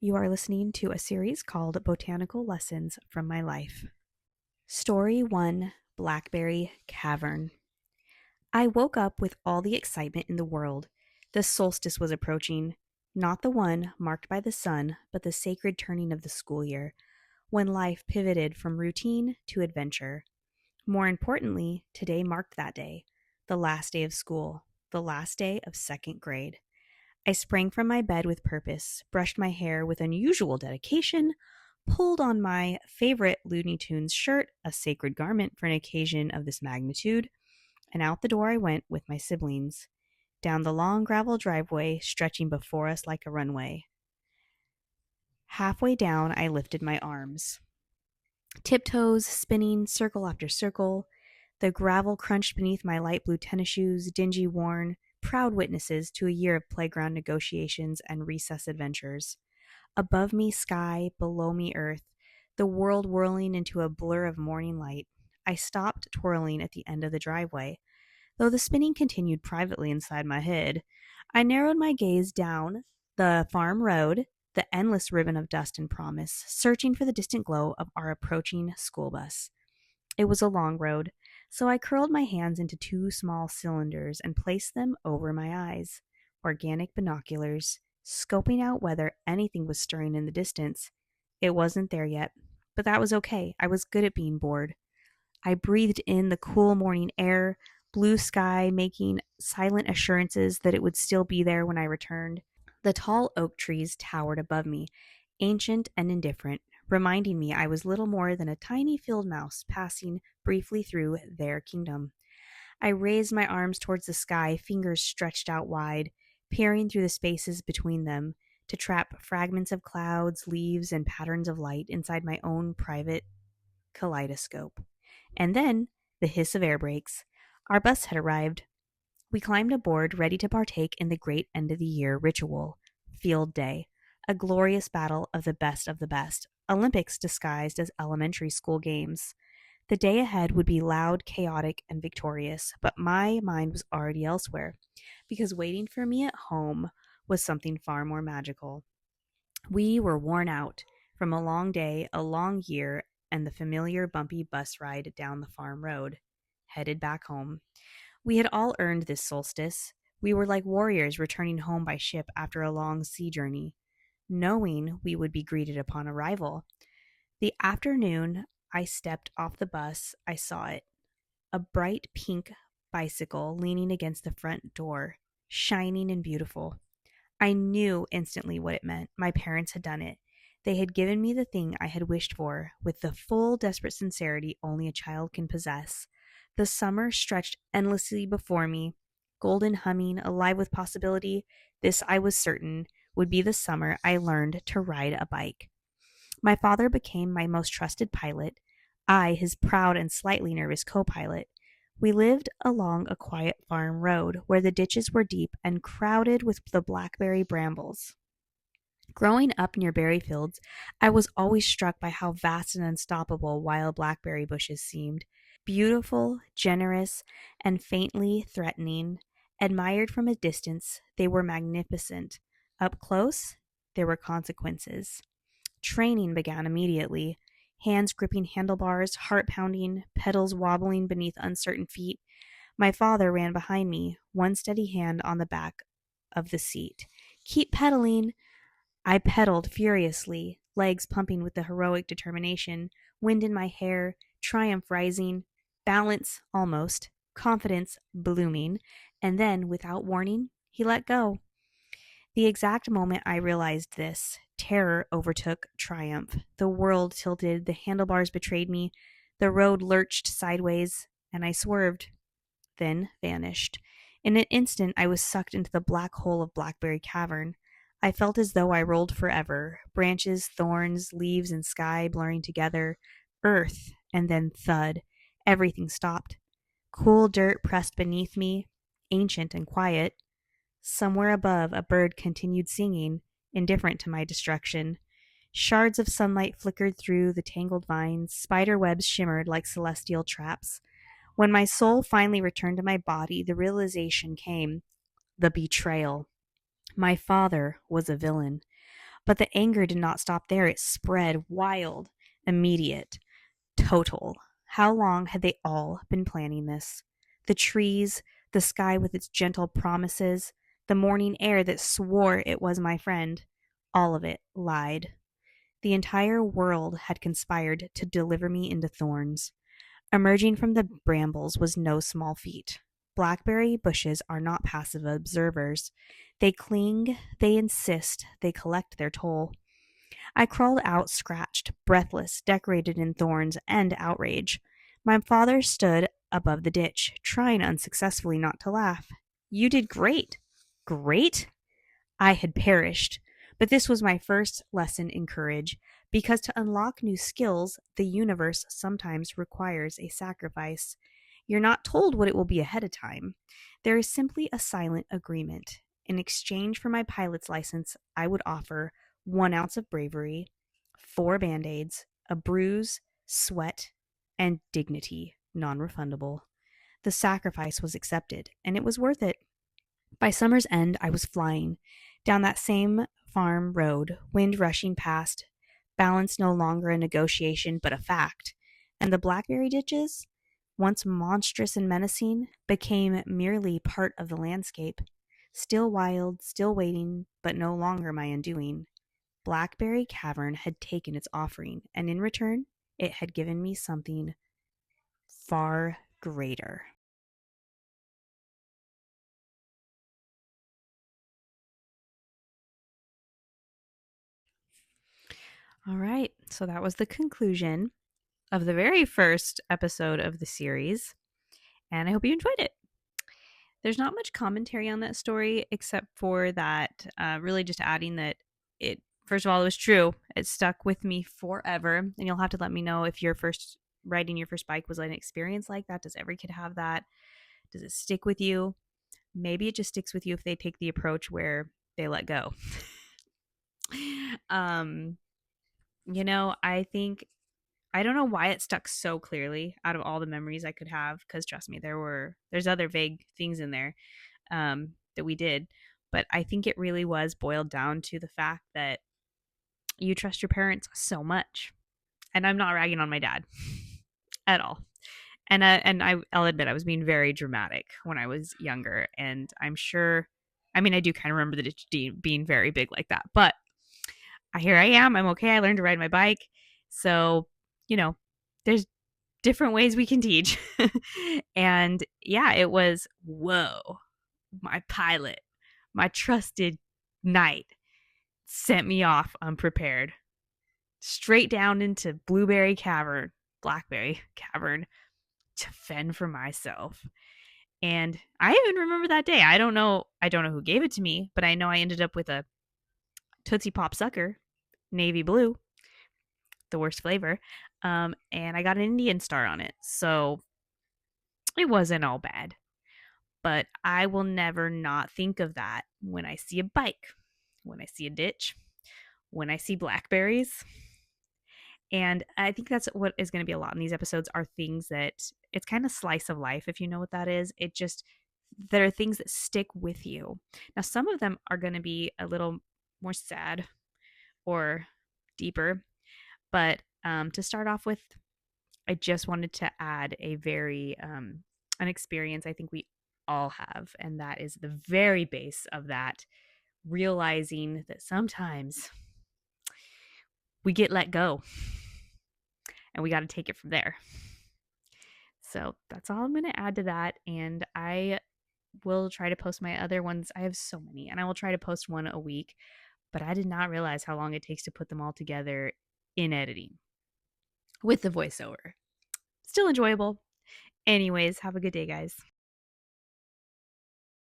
You are listening to a series called Botanical Lessons from My Life. Story 1: Blackberry Cavern. I woke up with all the excitement in the world. The solstice was approaching, not the one marked by the sun, but the sacred turning of the school year, when life pivoted from routine to adventure. More importantly, today marked that day, the last day of school, the last day of second grade. I sprang from my bed with purpose, brushed my hair with unusual dedication, pulled on my favorite Looney Tunes shirt, a sacred garment for an occasion of this magnitude, and out the door I went with my siblings, down the long gravel driveway stretching before us like a runway. Halfway down, I lifted my arms, tiptoes spinning circle after circle. The gravel crunched beneath my light blue tennis shoes, dingy worn, proud witnesses to a year of playground negotiations and recess adventures. Above me, sky; below me, earth; the world whirling into a blur of morning light. I stopped twirling at the end of the driveway. Though the spinning continued privately inside my head, I narrowed my gaze down the farm road, the endless ribbon of dust and promise, searching for the distant glow of our approaching school bus. It was a long road, so I curled my hands into two small cylinders and placed them over my eyes, organic binoculars, scoping out whether anything was stirring in the distance. It wasn't there yet, but that was okay. I was good at being bored. I breathed in the cool morning air, blue sky making silent assurances that it would still be there when I returned. The tall oak trees towered above me, ancient and indifferent, reminding me I was little more than a tiny field mouse passing briefly through their kingdom. I raised my arms towards the sky, fingers stretched out wide, peering through the spaces between them to trap fragments of clouds, leaves, and patterns of light inside my own private kaleidoscope. And then the hiss of air brakes. Our bus had arrived. We climbed aboard, ready to partake in the great end-of-the-year ritual, Field Day, a glorious battle of the best, Olympics disguised as elementary school games. The day ahead would be loud, chaotic, and victorious, but my mind was already elsewhere, because waiting for me at home was something far more magical. We were worn out from a long day, a long year, and the familiar bumpy bus ride down the farm road, headed back home. We had all earned this solstice. We were like warriors returning home by ship after a long sea journey, knowing we would be greeted upon arrival. The afternoon I stepped off the bus, I saw it. A bright pink bicycle leaning against the front door, shining and beautiful. I knew instantly what it meant. My parents had done it. They had given me the thing I had wished for, with the full, desperate sincerity only a child can possess. The summer stretched endlessly before me, golden humming, alive with possibility. This, I was certain, would be the summer I learned to ride a bike. My father became my most trusted pilot, I his proud and slightly nervous co-pilot. We lived along a quiet farm road where the ditches were deep and crowded with the blackberry brambles. Growing up near berry fields, I was always struck by how vast and unstoppable wild blackberry bushes seemed. Beautiful, generous, and faintly threatening. Admired from a distance, they were magnificent. Up close, there were consequences. Training began immediately. Hands gripping handlebars, heart pounding, pedals wobbling beneath uncertain feet. My father ran behind me, one steady hand on the back of the seat. "Keep pedaling." I pedaled furiously, legs pumping with the heroic determination, wind in my hair, triumph rising, balance almost, confidence blooming, and then, without warning, he let go. The exact moment I realized this, terror overtook triumph. The world tilted, the handlebars betrayed me, the road lurched sideways, and I swerved, then vanished. In an instant, I was sucked into the black hole of Blackberry Cavern. I felt as though I rolled forever, branches, thorns, leaves, and sky blurring together, earth, and then thud. Everything stopped. Cool dirt pressed beneath me, ancient and quiet. Somewhere above, a bird continued singing, indifferent to my destruction. Shards of sunlight flickered through the tangled vines, spider webs shimmered like celestial traps. When my soul finally returned to my body, the realization came: the betrayal. My father was a villain. But the anger did not stop there. It spread wild, immediate, total. How long had they all been planning this? The trees, the sky with its gentle promises, the morning air that swore it was my friend, all of it lied. The entire world had conspired to deliver me into thorns. Emerging from the brambles was no small feat. Blackberry bushes are not passive observers. They cling, they insist, they collect their toll. I crawled out scratched, breathless, decorated in thorns and outrage. My father stood above the ditch, trying unsuccessfully not to laugh. You did great. Great? I had perished. But this was my first lesson in courage, because to unlock new skills, the universe sometimes requires a sacrifice. You're not told what it will be ahead of time. There is simply a silent agreement. In exchange for my pilot's license, I would offer 1 ounce of bravery, 4 band-aids, a bruise, sweat, and dignity, non-refundable. The sacrifice was accepted, and it was worth it. By summer's end, I was flying down that same farm road, wind rushing past, balance no longer a negotiation but a fact, and the blackberry ditches, once monstrous and menacing, became merely part of the landscape. Still wild, still waiting, but no longer my undoing. Blackberry Cavern had taken its offering, and in return, it had given me something far greater. All right, so that was the conclusion of the very first episode of the series, and I hope you enjoyed it. There's not much commentary on that story except for that, really just adding that it, first of all, it was true. It stuck with me forever, and you'll have to let me know if your first riding your first bike was an experience like that. Does every kid have that? Does it stick with you? Maybe it just sticks with you if they take the approach where they let go. um, I think I don't know why it stuck so clearly out of all the memories I could have, because trust me, there's other vague things in there that we did, but I think it really was boiled down to the fact that you trust your parents so much, and I'm not ragging on my dad at all. I'll admit I was being very dramatic when I was younger, and I'm sure, I mean, I do kind of remember that it being very big like that, but here I am. I'm okay. I learned to ride my bike, so you know, there's different ways we can teach. And yeah, it was, whoa, my pilot, my trusted knight, sent me off unprepared, straight down into Blackberry Cavern, to fend for myself. And I even remember that day. I don't know who gave it to me, but I know I ended up with a Tootsie Pop sucker, navy blue, the worst flavor. And I got an Indian star on it. So it wasn't all bad. But I will never not think of that when I see a bike, when I see a ditch, when I see blackberries. And I think that's what is going to be a lot in these episodes, are things that it's kind of slice of life, if you know what that is. It just, there are things that stick with you. Now, some of them are going to be a little more sad or deeper. But to start off with, I just wanted to add a very, an experience I think we all have. And that is the very base of that, realizing that sometimes we get let go and we got to take it from there. So that's all I'm going to add to that. And I will try to post my other ones. I have so many, and I will try to post one a week. But I did not realize how long it takes to put them all together in editing with the voiceover. Still enjoyable. Anyways, have a good day, guys.